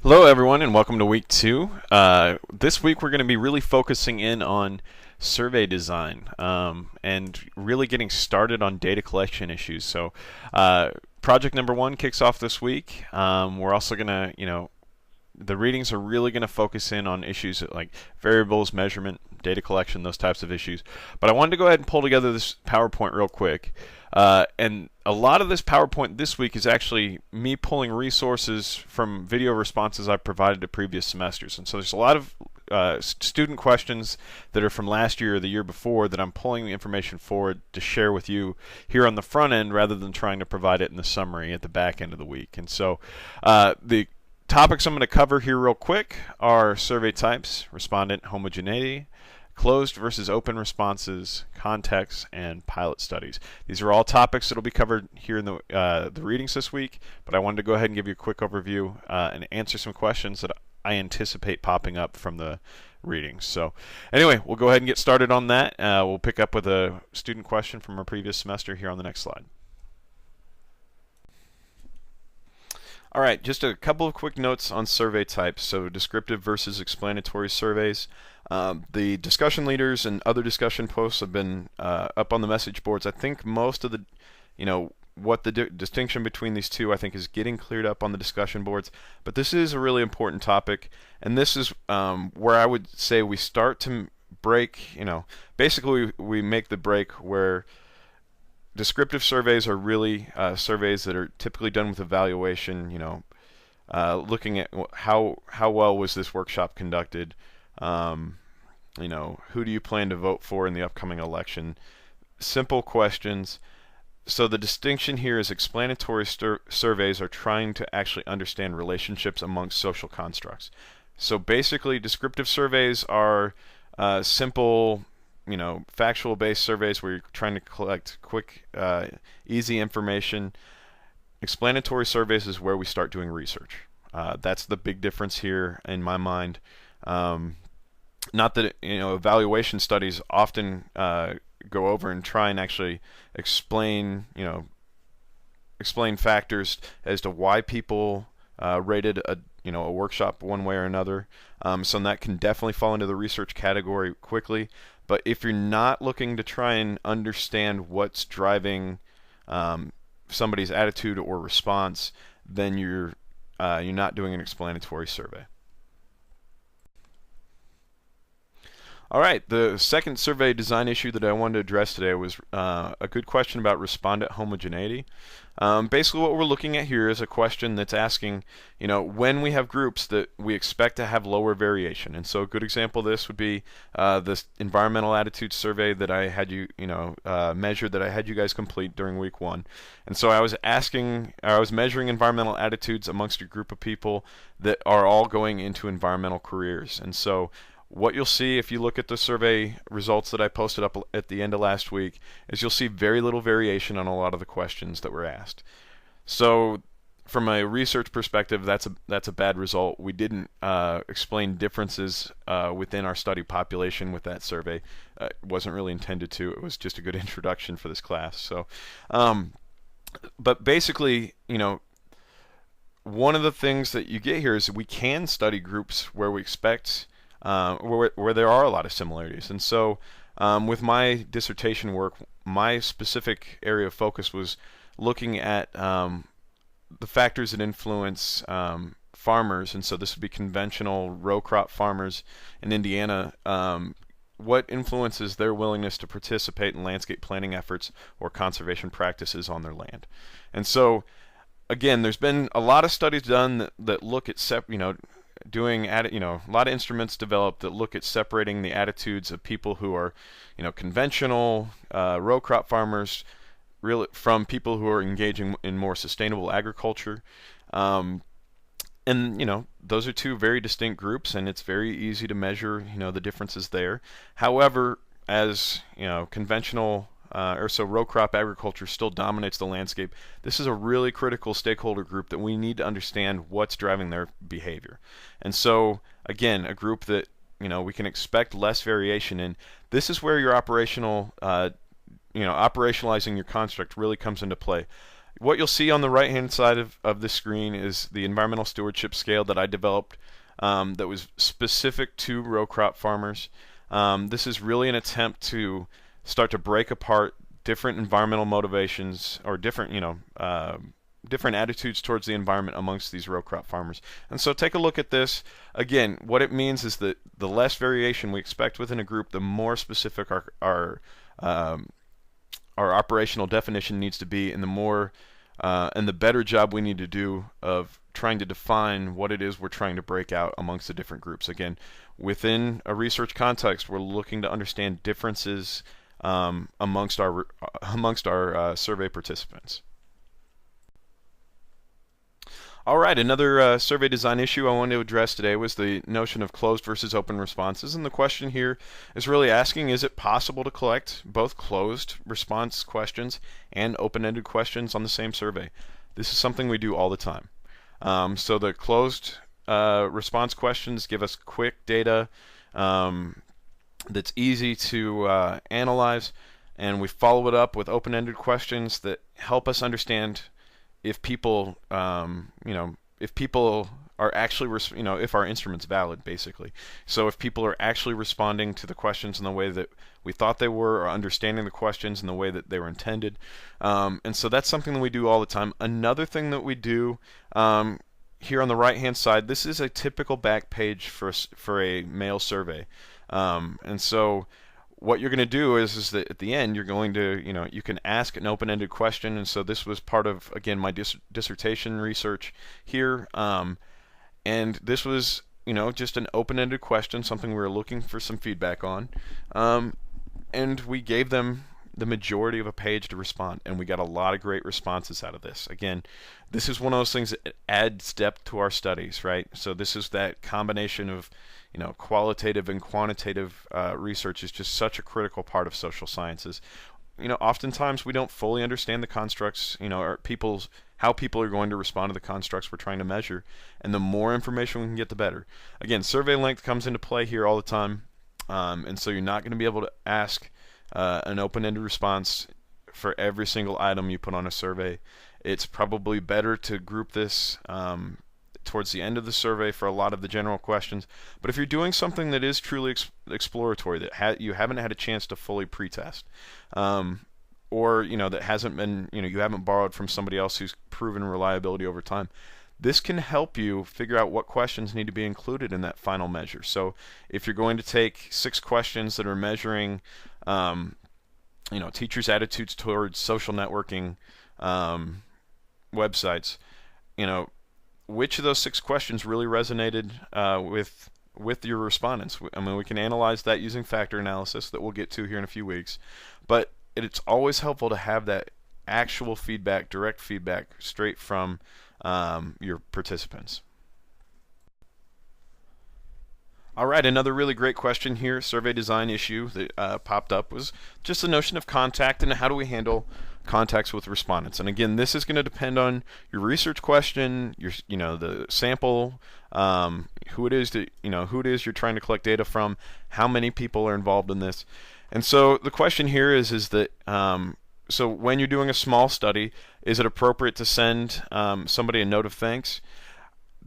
Hello, everyone, and welcome to week 2. This week we're going to be really focusing in on survey design and really getting started on data collection issues. So, project number 1 kicks off this week. We're also going to, the readings are really going to focus in on issues like variables, measurement, data collection, those types of issues. But I wanted to go ahead and pull together this PowerPoint real quick. And a lot of this PowerPoint this week is actually me pulling resources from video responses I've provided to previous semesters. And so there's a lot of student questions that are from last year or the year before that I'm pulling the information forward to share with you here on the front end rather than trying to provide it in the summary at the back end of the week. And so the topics I'm going to cover here real quick are survey types, respondent homogeneity, closed versus open responses, context, and pilot studies. These are all topics that will be covered here in the readings this week, but I wanted to go ahead and give you a quick overview and answer some questions that I anticipate popping up from the readings. So anyway, we'll go ahead and get started on that. We'll pick up with a student question from our previous semester here on the next slide. All right, just a couple of quick notes on survey types. So descriptive versus explanatory surveys. The discussion leaders and other discussion posts have been up on the message boards. I think most of the, what the distinction between these two, I think, is getting cleared up on the discussion boards. But this is a really important topic, and this is where I would say we start to break, basically we make the break where descriptive surveys are really surveys that are typically done with evaluation, looking at how well was this workshop conducted, who do you plan to vote for in the upcoming election? Simple questions. So the distinction here is explanatory surveys are trying to actually understand relationships amongst social constructs. So basically, descriptive surveys are simple, factual-based surveys where you're trying to collect quick, easy information. Explanatory surveys is where we start doing research. That's the big difference here in my mind. Not that evaluation studies often go over and try and actually explain factors as to why people rated a workshop one way or another. So that can definitely fall into the research category quickly. But if you're not looking to try and understand what's driving somebody's attitude or response, then you're not doing an explanatory survey. All right, the second survey design issue that I wanted to address today was a good question about respondent homogeneity. Basically what we're looking at here is a question that's asking, when we have groups that we expect to have lower variation. And so a good example of this would be this environmental attitude survey that I had measured, that I had you guys complete during week 1. And so I was measuring environmental attitudes amongst a group of people that are all going into environmental careers. And so what you'll see if you look at the survey results that I posted up at the end of last week is you'll see very little variation on a lot of the questions that were asked. So from a research perspective, that's a bad result. We didn't explain differences within our study population with that survey. It wasn't really intended to. It was just a good introduction for this class. So, but basically, one of the things that you get here is we can study groups where we expect where there are a lot of similarities. And so with my dissertation work, my specific area of focus was looking at the factors that influence farmers. And so this would be conventional row crop farmers in Indiana. What influences their willingness to participate in landscape planning efforts or conservation practices on their land? And so again, there's been a lot of studies done that look at a lot of instruments developed that look at separating the attitudes of people who are, conventional row crop farmers, really, from people who are engaging in more sustainable agriculture. And those are two very distinct groups, and it's very easy to measure, the differences there. However, as conventional row crop agriculture still dominates the landscape, this is a really critical stakeholder group that we need to understand what's driving their behavior. And so, again, a group that we can expect less variation in. This is where your operationalizing your construct really comes into play. What you'll see on the right-hand side of the screen is the environmental stewardship scale that I developed that was specific to row crop farmers. This is really an attempt to start to break apart different environmental motivations or different, different attitudes towards the environment amongst these row crop farmers. And so take a look at this. Again, what it means is that the less variation we expect within a group, the more specific our operational definition needs to be, and the better job we need to do of trying to define what it is we're trying to break out amongst the different groups. Again, within a research context, we're looking to understand differences amongst our survey participants. All right, another survey design issue I wanted to address today was the notion of closed versus open responses. And the question here is really asking, is it possible to collect both closed response questions and open-ended questions on the same survey? This is something we do all the time. So the closed response questions give us quick data that's easy to analyze, and we follow it up with open-ended questions that help us understand if people, if people are actually, if our instrument's valid, basically. So if people are actually responding to the questions in the way that we thought they were, or understanding the questions in the way that they were intended. And so that's something that we do all the time. Another thing that we do here on the right-hand side, this is a typical back page for a mail survey. And so what you're going to do is that at the end you're going to, you can ask an open-ended question. And so this was part of, again, my dissertation research here. And this was, just an open-ended question, something we were looking for some feedback on. And we gave them the majority of a page to respond, and we got a lot of great responses out of this. Again, this is one of those things that adds depth to our studies, right? So this is that combination of qualitative and quantitative research is just such a critical part of social sciences. Oftentimes we don't fully understand the constructs, or how people are going to respond to the constructs we're trying to measure, and the more information we can get, the better. Again, survey length comes into play here all the time, and so you're not going to be able to ask an open-ended response for every single item you put on a survey. It's probably better to group this towards the end of the survey for a lot of the general questions. But if you're doing something that is truly exploratory, that you haven't had a chance to fully pretest, or that hasn't been, you haven't borrowed from somebody else who's proven reliability over time, this can help you figure out what questions need to be included in that final measure. So if you're going to take 6 questions that are measuring teachers' attitudes towards social networking websites, which of those 6 questions really resonated with your respondents? I mean, we can analyze that using factor analysis that we'll get to here in a few weeks, but it's always helpful to have that actual feedback, direct feedback, straight from your participants. All right, another really great question here, survey design issue that popped up was just the notion of contact and how do we handle contacts with respondents. And again, this is going to depend on your research question, the sample, who it is you're trying to collect data from, how many people are involved in this. And so the question here is that so when you're doing a small study, is it appropriate to send somebody a note of thanks?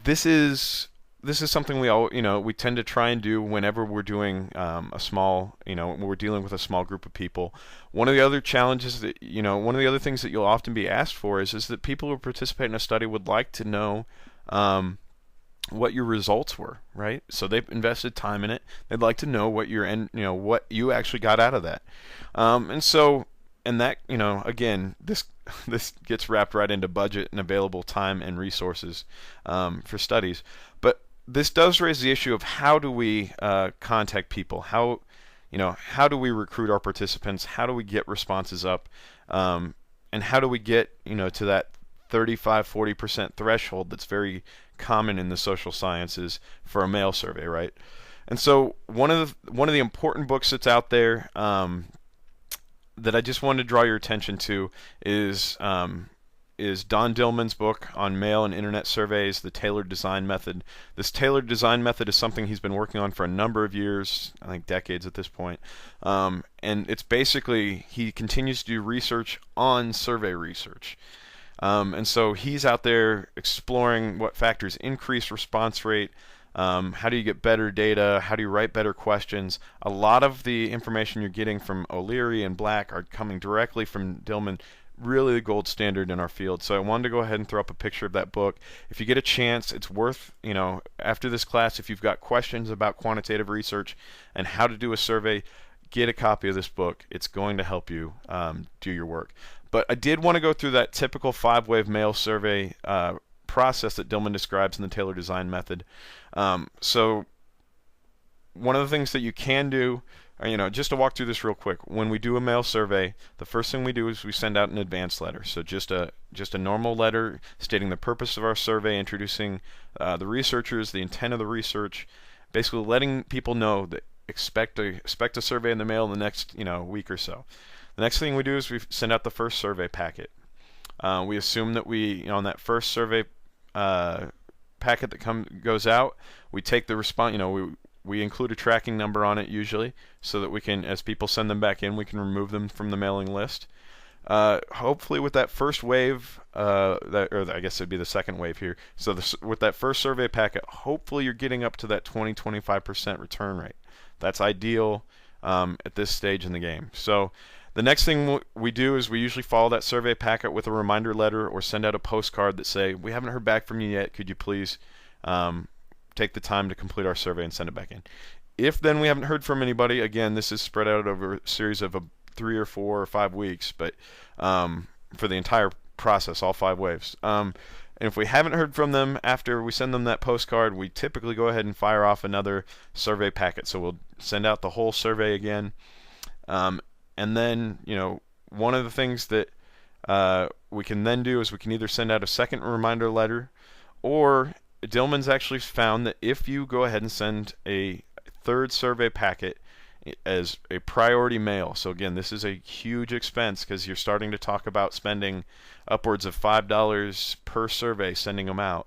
This is something we tend to try and do whenever we're doing a small, when we're dealing with a small group of people. One of the other challenges that, one of the other things that you'll often be asked for is that people who participate in a study would like to know what your results were, right? So they've invested time in it. They'd like to know what what you actually got out of that. And that, again, this gets wrapped right into budget and available time and resources for studies. But this does raise the issue of how do we contact people? How do we recruit our participants? How do we get responses up? And how do we get, to that 35-40% threshold that's very common in the social sciences for a mail survey, right? And so one of the important books that's out there that I just wanted to draw your attention to is Don Dillman's book on mail and internet surveys, The Tailored Design Method. This tailored design method is something he's been working on for a number of years, I think decades at this point. And it's basically, he continues to do research on survey research. And so he's out there exploring what factors increase response rate. How do you get better data? How do you write better questions? A lot of the information you're getting from O'Leary and Black are coming directly from Dillman, really the gold standard in our field. So I wanted to go ahead and throw up a picture of that book. If you get a chance, it's worth, after this class, if you've got questions about quantitative research and how to do a survey, get a copy of this book. It's going to help you do your work. But I did want to go through that typical 5-wave mail survey process that Dillman describes in the Taylor design method. So one of the things that you can do, just to walk through this real quick, when we do a mail survey, the first thing we do is we send out an advance letter. So just a normal letter stating the purpose of our survey, introducing the researchers, the intent of the research, basically letting people know that expect a survey in the mail in the next week or so. The next thing we do is we send out the first survey packet. We assume that we, on that first survey packet that goes out, we take the response. We include a tracking number on it usually, so that we can, as people send them back in, we can remove them from the mailing list. Hopefully, with that first wave, or I guess it'd be the second wave here. So with that first survey packet, hopefully you're getting up to that 20-25% return rate. That's ideal at this stage in the game. So the next thing we do is we usually follow that survey packet with a reminder letter or send out a postcard that say, we haven't heard back from you yet, could you please take the time to complete our survey and send it back in. If then we haven't heard from anybody, again, this is spread out over a series of 3 or 4 or 5 weeks, but for the entire process, all 5 waves. And if we haven't heard from them after we send them that postcard, we typically go ahead and fire off another survey packet. So we'll send out the whole survey again. And then, one of the things that we can then do is we can either send out a second reminder letter, or Dillman's actually found that if you go ahead and send a third survey packet as a priority mail, so again, this is a huge expense because you're starting to talk about spending upwards of $5 per survey sending them out.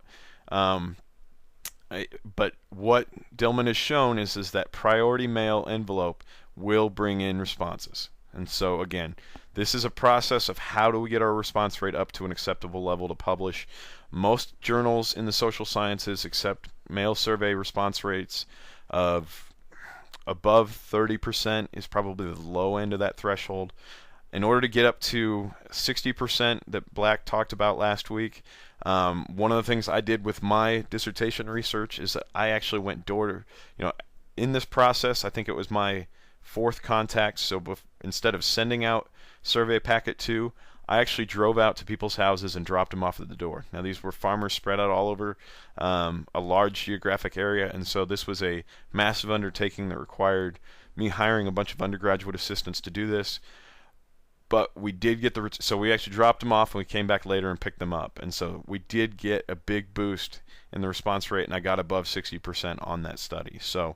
But what Dillman has shown is that priority mail envelope will bring in responses. And so again, this is a process of how do we get our response rate up to an acceptable level to publish. Most journals in the social sciences accept mail survey response rates of above 30% is probably the low end of that threshold. In order to get up to 60% that Black talked about last week, one of the things I did with my dissertation research is that I actually went door to, in this process, I think it was my 4th contact. So instead of sending out survey packet 2, I actually drove out to people's houses and dropped them off at the door. Now these were farmers spread out all over a large geographic area, and so this was a massive undertaking that required me hiring a bunch of undergraduate assistants to do this. But we did get so we actually dropped them off and we came back later and picked them up. And so we did get a big boost in the response rate, and I got above 60% on that study. So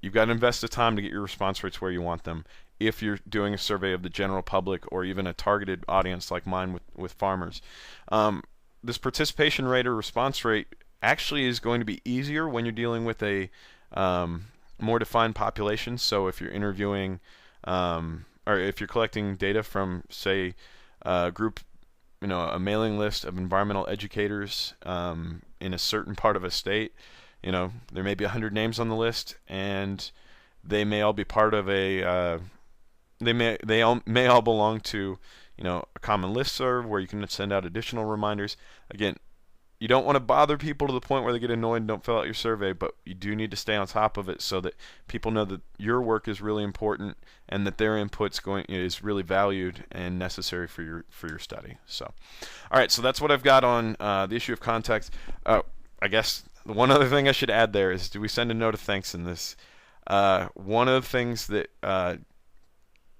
you've got to invest the time to get your response rates where you want them if you're doing a survey of the general public or even a targeted audience like mine with farmers. This participation rate or response rate actually is going to be easier when you're dealing with a more defined population. So if you're interviewing or if you're collecting data from, say, a group, a mailing list of environmental educators in a certain part of a state, there may be 100 names on the list, and they may all be part of a, they may all belong to, a common listserv where you can send out additional reminders. Again, you don't want to bother people to the point where they get annoyed and don't fill out your survey, but you do need to stay on top of it so that people know that your work is really important and that their input's is really valued and necessary for your study. So, all right, so that's what I've got on the issue of context. I guess the one other thing I should add there is, do we send a note of thanks in this? One of the things that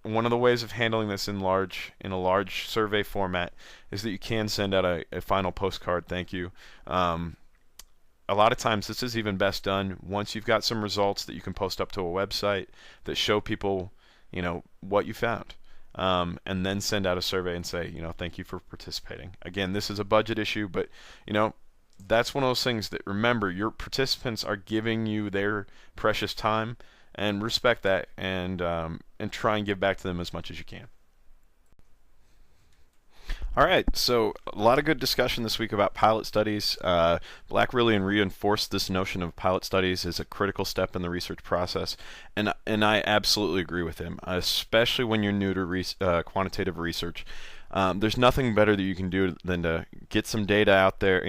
one of the ways of handling this in a large survey format is that you can send out a final postcard thank you. A lot of times this is even best done once you've got some results that you can post up to a website that show people what you found, and then send out a survey and say thank you for participating. Again, this is a budget issue, but that's one of those things that, remember, your participants are giving you their precious time, and respect that, and try and give back to them as much as you can. All right, so a lot of good discussion this week about pilot studies. Black really reinforced this notion of pilot studies as a critical step in the research process, and I absolutely agree with him, especially when you're new to quantitative research. There's nothing better that you can do than to get some data out there,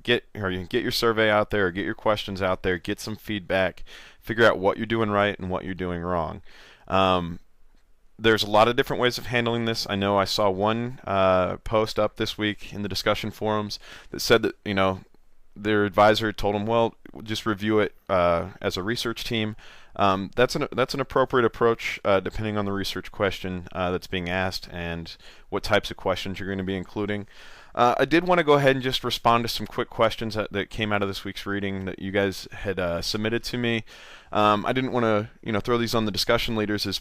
get your survey out there, or get your questions out there, get some feedback, figure out what you're doing right and what you're doing wrong. There's a lot of different ways of handling this. I know I saw one post up this week in the discussion forums that said that their advisor told them, well, just review it as a research team. That's an appropriate approach depending on the research question that's being asked and what types of questions you're going to be including. I did want to go ahead and just respond to some quick questions that came out of this week's reading that you guys had submitted to me. I didn't want to, throw these on the discussion leaders as,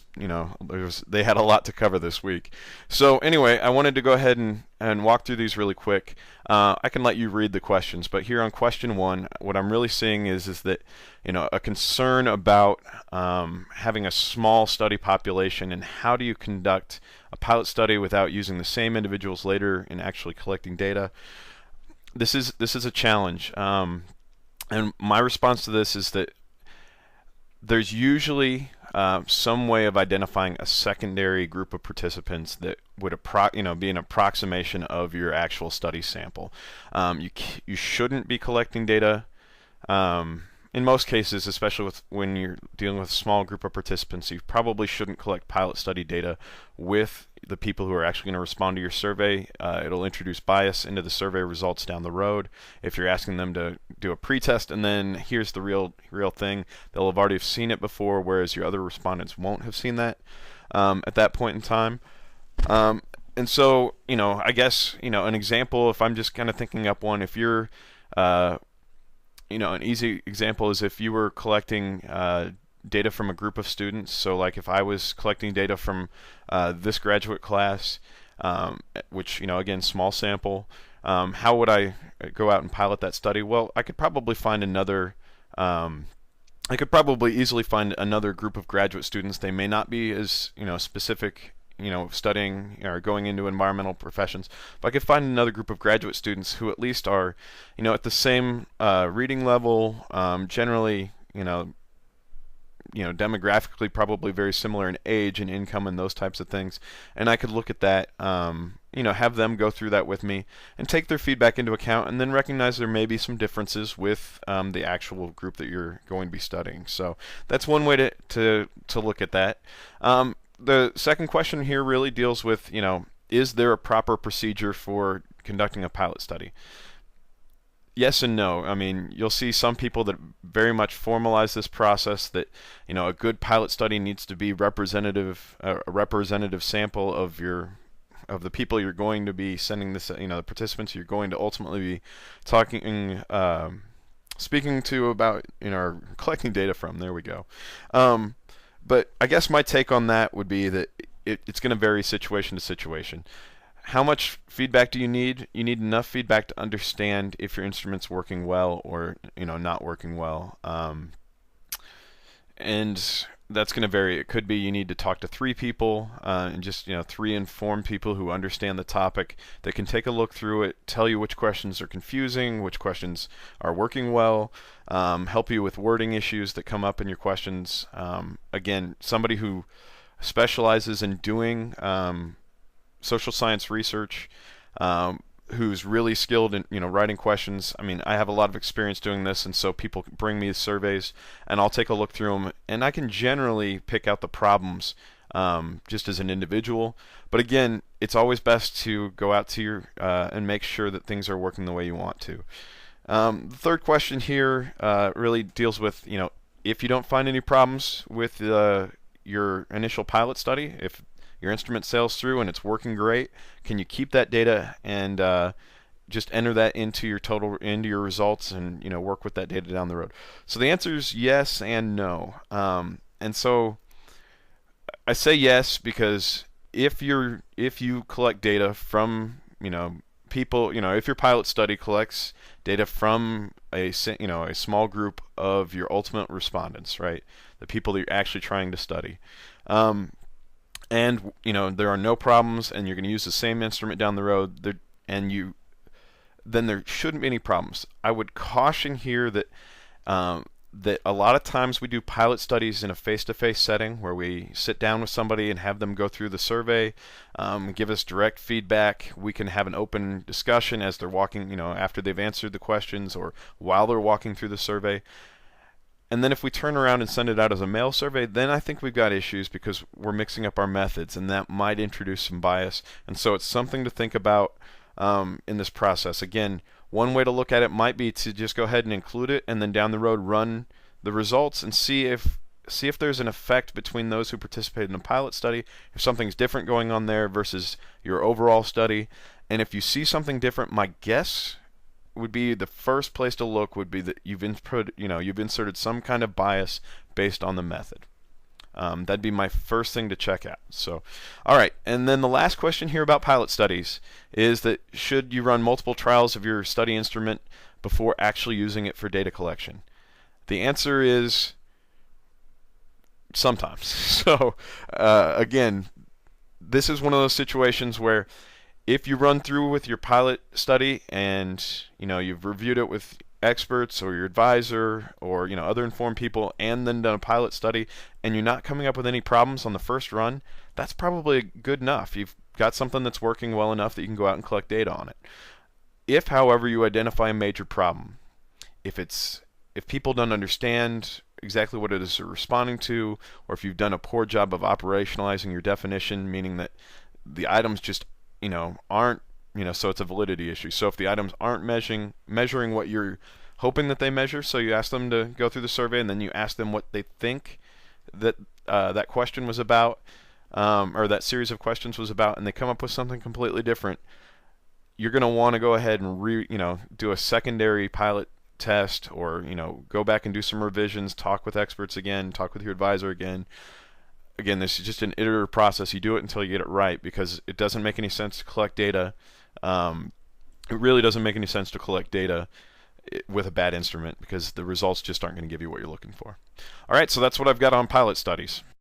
they had a lot to cover this week. So anyway, I wanted to go ahead and walk through these really quick. I can let you read the questions, but here on question 1, what I'm really seeing is that, a concern about having a small study population and how do you conduct a pilot study without using the same individuals later in actually collecting data. This is a challenge, and my response to this is that there's usually some way of identifying a secondary group of participants that would be an approximation of your actual study sample. You shouldn't be collecting data in most cases, especially when you're dealing with a small group of participants. You probably shouldn't collect pilot study data with the people who are actually going to respond to your survey. It'll introduce bias into the survey results down the road. If you're asking them to do a pretest and then here's the real thing, they'll have already seen it before, whereas your other respondents won't have seen that at that point in time. And so, I guess, an example, if I'm just kind of thinking up one, if you're an easy example is if you were collecting data from a group of students. So like if I was collecting data from this graduate class, which, again, small sample, how would I go out and pilot that study? Well, I could probably find easily find another group of graduate students. They may not be as, specific, studying or going into environmental professions, but I could find another group of graduate students who at least are, at the same reading level, generally, demographically probably very similar in age and income and those types of things. And I could look at that, have them go through that with me and take their feedback into account and then recognize there may be some differences with the actual group that you're going to be studying. So that's one way to look at that. The second question here really deals with, is there a proper procedure for conducting a pilot study? Yes and no. I mean, you'll see some people that very much formalize this process that, a good pilot study needs to be a representative sample of the people you're going to be sending this, the participants you're going to ultimately be speaking to about, or collecting data from. There we go. But I guess my take on that would be that it's going to vary situation to situation. How much feedback do you need? You need enough feedback to understand if your instrument's working well or not working well. And that's going to vary. It could be you need to talk to 3 people and just 3 informed people who understand the topic that can take a look through it, tell you which questions are confusing, which questions are working well, help you with wording issues that come up in your questions. Again, somebody who specializes in doing social science research, who's really skilled in writing questions. I mean, I have a lot of experience doing this, and so people bring me surveys, and I'll take a look through them, and I can generally pick out the problems just as an individual. But again, it's always best to go out to your and make sure that things are working the way you want to. The third question here really deals with if you don't find any problems with your initial pilot study, if your instrument sails through and it's working great, can you keep that data and just enter that into your results and work with that data down the road? So the answer is yes and no. And so I say yes because if you collect data from people, if your pilot study collects data from a small group of your ultimate respondents, right, the people that you're actually trying to study, and there are no problems, and you're going to use the same instrument down the road, then there shouldn't be any problems. I would caution here that that a lot of times we do pilot studies in a face-to-face setting where we sit down with somebody and have them go through the survey, give us direct feedback. We can have an open discussion as they're walking, after they've answered the questions or while they're walking through the survey. And then if we turn around and send it out as a mail survey, then I think we've got issues because we're mixing up our methods, and that might introduce some bias. And so it's something to think about in this process. Again, one way to look at it might be to just go ahead and include it, and then down the road run the results and see if there's an effect between those who participated in the pilot study, if something's different going on there versus your overall study. And if you see something different, my guess would be the first place to look would be that you've inserted some kind of bias based on the method. That'd be my first thing to check out. So, all right, and then the last question here about pilot studies is that should you run multiple trials of your study instrument before actually using it for data collection? The answer is sometimes. So, again, this is one of those situations where if you run through with your pilot study and you've reviewed it with experts or your advisor or other informed people and then done a pilot study and you're not coming up with any problems on the first run, that's probably good enough. You've got something that's working well enough that you can go out and collect data on it. If, however, you identify a major problem, if people don't understand exactly what it is they're responding to, or if you've done a poor job of operationalizing your definition, meaning that the items just aren't, so it's a validity issue. So if the items aren't measuring what you're hoping that they measure, so you ask them to go through the survey and then you ask them what they think that that question was about, or that series of questions was about, and they come up with something completely different, you're going to want to go ahead and do a secondary pilot test, or go back and do some revisions, talk with experts again, talk with your advisor again. Again, this is just an iterative process. You do it until you get it right, because it doesn't make any sense to collect data. It really doesn't make any sense to collect data with a bad instrument, because the results just aren't going to give you what you're looking for. All right, so that's what I've got on pilot studies.